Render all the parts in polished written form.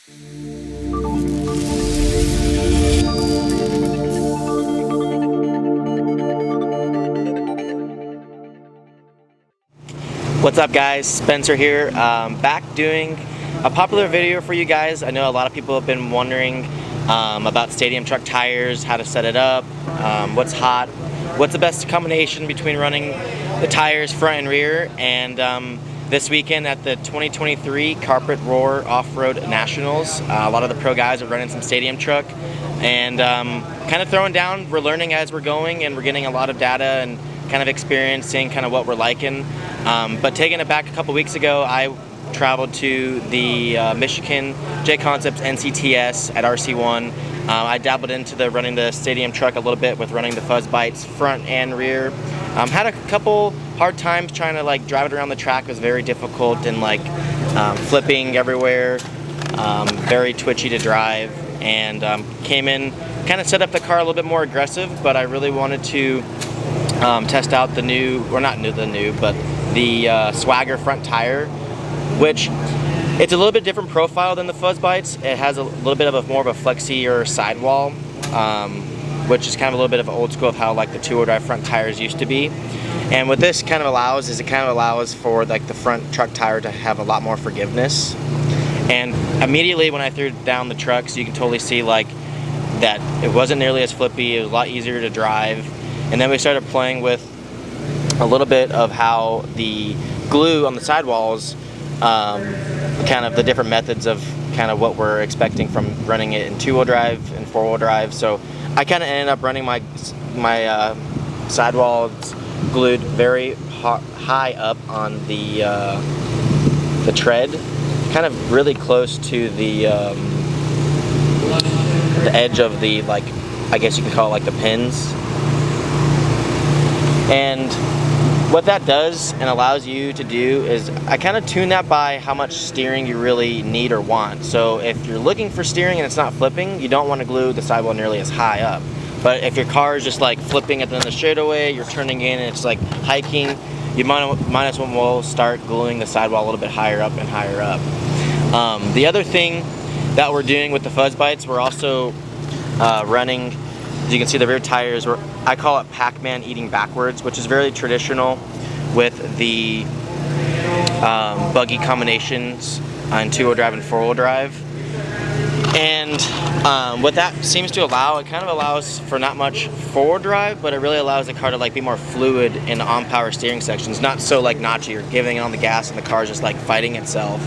What's up guys, Spencer here, back doing a popular video for you guys. I know a lot of people have been wondering about stadium truck tires, how to set it up, what's hot, what's the best combination between running the tires front and rear. And this weekend at the 2023 Carpet Roar Off-Road Nationals, a lot of the pro guys are running some stadium truck and kind of throwing down. We're learning as we're going and we're getting a lot of data and kind of experiencing kind of what we're liking. But taking it back a couple weeks ago, I traveled to the Michigan JConcepts NCTS at RC1. I dabbled into running the stadium truck a little bit with running the fuzz bites front and rear. Had a couple hard times trying to like drive it around the track. It was very difficult and like flipping everywhere, very twitchy to drive, and came in, kind of set up the car a little bit more aggressive, but I really wanted to test out the new, or not new, but the Swagger front tire, which it's a little bit different profile than the fuzz bites. It has a little bit of a more of a flexi or sidewall, which is kind of a little bit of old school of how like the two-wheel drive front tires used to be. And what this kind of allows is it kind of allows for like the front truck tire to have a lot more forgiveness. And immediately when I threw down the trucks, you can totally see like that it wasn't nearly as flippy. It was a lot easier to drive. And then we started playing with a little bit of how the glue on the sidewalls, kind of the different methods of kind of what we're expecting from running it in two-wheel drive and four-wheel drive. So I kind of ended up running my sidewalls glued very high up on the tread, kind of really close to the edge of the, like, I guess you can call it like the pins. And what that does and allows you to do is I kind of tune that by how much steering you really need or want. So if you're looking for steering and it's not flipping, you don't want to glue the sidewall nearly as high up. But if your car is just like flipping at the end of the straightaway, you're turning in and it's like hiking, you might as well start gluing the sidewall a little bit higher up and higher up. The other thing that we're doing with the fuzz bites, we're also running, as you can see, the rear tires, I call it Pac-Man eating backwards, which is very traditional with the buggy combinations on two-wheel drive and four-wheel drive. And what that seems to allow, it kind of allows for not much forward drive, but it really allows the car to like be more fluid in the on-power steering sections, not so like notchy. You're giving on the gas and the car's just like fighting itself.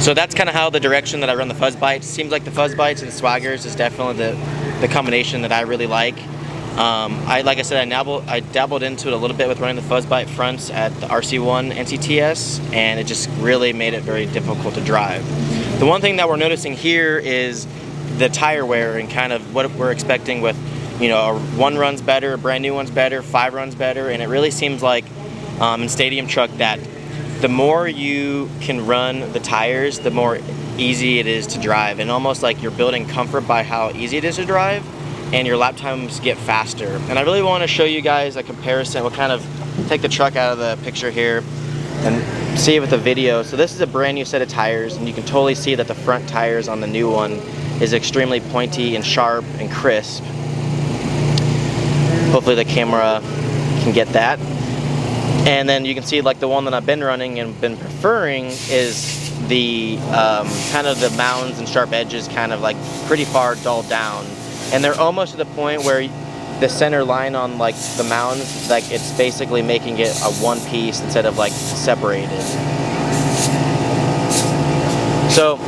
So that's kind of how the direction that I run the fuzz bites. Seems like the fuzz bites and swaggers is definitely the combination that I really like. Like I said, I dabbled into it a little bit with running the fuzz bite fronts at the RC1 NCTS, and it just really made it very difficult to drive. The one thing that we're noticing here is the tire wear and kind of what we're expecting with, you know, one run's better, a brand new one's better, 5 runs better, and it really seems like in stadium truck that the more you can run the tires, the more easy it is to drive, and almost like you're building comfort by how easy it is to drive, and your lap times get faster. And I really want to show you guys a comparison. We'll kind of take the truck out of the picture here and see it with the video. So this is a brand new set of tires, and you can totally see that the front tires on the new one is extremely pointy and sharp and crisp. Hopefully the camera can get that. And then you can see like the one that I've been running and been preferring is the kind of the mounds and sharp edges kind of like pretty far dulled down. And they're almost to the point where the center line on like the mounds, like it's basically making it a one piece instead of like separated. So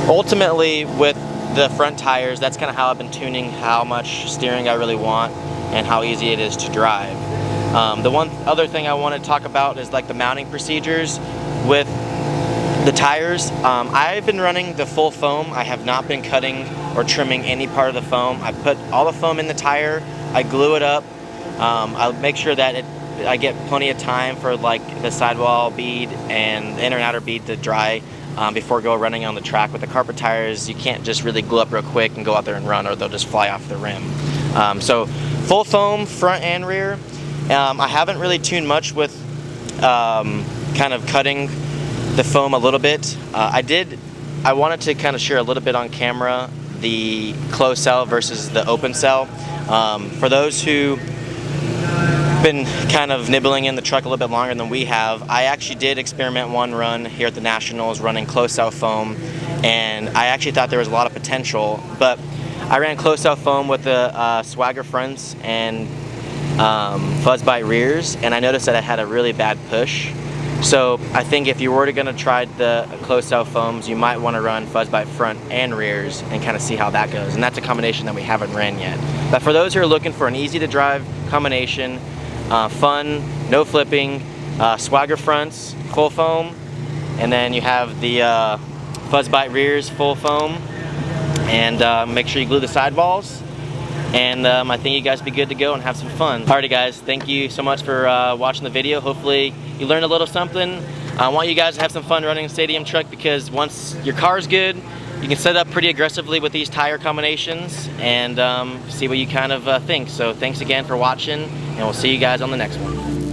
ultimately with the front tires, that's kind of how I've been tuning how much steering I really want and how easy it is to drive. The one other thing I want to talk about is like the mounting procedures with the tires. I've been running the full foam. I have not been cutting or trimming any part of the foam. I put all the foam in the tire, I glue it up. I'll make sure that I get plenty of time for like the sidewall bead and the inner and outer bead to dry before go running on the track. With the carpet tires, you can't just really glue up real quick and go out there and run, or they'll just fly off the rim. So full foam, front and rear. I haven't really tuned much with kind of cutting the foam a little bit. I did I wanted to kind of share a little bit on camera the closed cell versus the open cell. For those who been kind of nibbling in the truck a little bit longer than we have, I actually did experiment one run here at the Nationals running closed cell foam, and I actually thought there was a lot of potential, but I ran closed cell foam with the swagger fronts and fuzz bite rears, and I noticed that I had a really bad push. So I think if you were going to try the closed cell foams, you might want to run fuzz bite front and rears and kind of see how that goes, and that's a combination that we haven't ran yet. But for those who are looking for an easy to drive combination, fun, no flipping, swagger fronts, full foam, and then you have the fuzz bite rears, full foam, and make sure you glue the sidewalls, and I think you guys will be good to go and have some fun. Alrighty guys, thank you so much for watching the video. Hopefully you learned a little something. I want you guys to have some fun running a stadium truck, because once your car's good, you can set up pretty aggressively with these tire combinations and see what you kind of think. So thanks again for watching, and we'll see you guys on the next one.